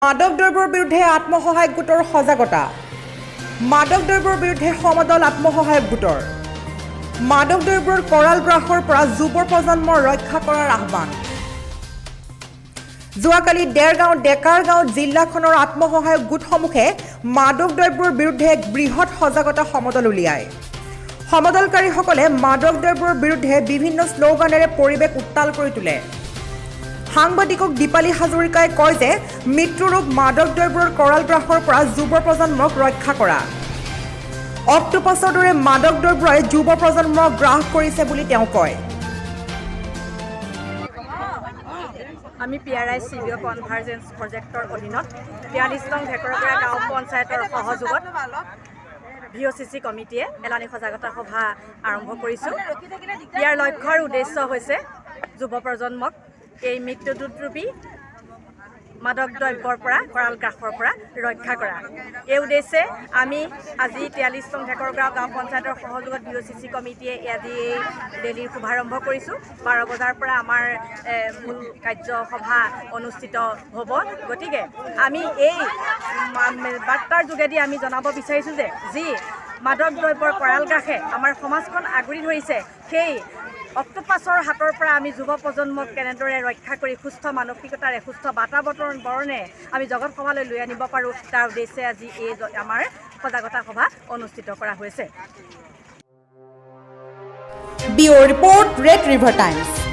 মাদক দ্ৰব্যৰ বিৰুদ্ধে আত্মসহায়ক গোটৰ সজাগতা মাদক দ্ৰব্যৰ বিৰুদ্ধে সমদল আত্মসহায়ক গোটৰ মাদক দ্ৰব্যৰ কৰাল গ্ৰাসৰ পৰা যুৱ প্ৰজন্মৰ ৰক্ষা কৰাৰ আহ্বান যোৱাকালি দেৰগাঁও ডেকাৰগাঁও জিলাখনৰ আত্মসহায়ক গোটসমূহে মাদক দ্ৰব্যৰ বিৰুদ্ধে এক বৃহৎ সজাগতা সমদল উলিয়ায় সমদলকাৰীসকলে মাদক দ্ৰব্যৰ বিৰুদ্ধে বিভিন্ন স্লোগানেৰে পৰিৱেশ উত্তাল কৰি তোলে সাংবাদিকক দীপালী হাজৰিকাই কয় যে মৃত্যুৰোগ মাদক দ্ৰব্যৰ কৰাল গ্ৰাসৰ পৰা যুৱ প্ৰজন্মক ৰক্ষা কৰা অক্টোপাছৰ দৰে মাদক দ্ৰব্যই যুৱ প্ৰজন্মক গ্ৰাস কৰিছে বুলি তেওঁ কয় আমি PRI CBO কনভাৰ্জেন্স প্ৰজেক্টৰ অধীনত 43 নং ঢেকৰপৰা গাঁও পঞ্চায়তৰ সহযোগত VOCC কমিটিয়ে এলানি সজাগতা সভা আৰম্ভ কৰিছো ইয়াৰ লক্ষ্য আৰু উদ্দেশ্য হৈছে যুৱ প্ৰজন্মক এই মৃত্যুদূতৰূপী মাদক দ্ৰব্যৰ পৰা কৰাল গ্ৰাসৰ পৰা ৰক্ষা কৰা এই উদ্দেশ্যে আমি আজি 43 নং ঢেকৰগাঁও গাঁও পঞ্চায়তৰ সহযোগত VOCC কমিটিয়ে আজি ৰেলীৰ শুভাৰম্ভ কৰিছোঁ 12 বজাৰ পৰা আমাৰ মূল কাৰ্যসভা অনুষ্ঠিত হ'ব গতিকে আমি এই বাৰ্তাৰ যোগেদি আমি জনাব বিচাৰিছোঁ যে যি মাদক দ্ৰব্যৰ কৰাল গ্ৰাসে আমাৰ সমাজখন আগুৰি ধৰিছে সেই অক্টোপাছৰ হাতৰ পৰা আমি যুৱ প্ৰজন্মক কেনেদৰে ৰক্ষা কৰি সুস্থ মানসিকতাৰে সুস্থ বাতাবৰণে আমি জগত সভালৈ লৈ আনিব পাৰোঁ তাৰ উদ্দেশ্যে আজি এই আমাৰ সজাগতা সভা অনুষ্ঠিত কৰা হৈছে bureau report red river times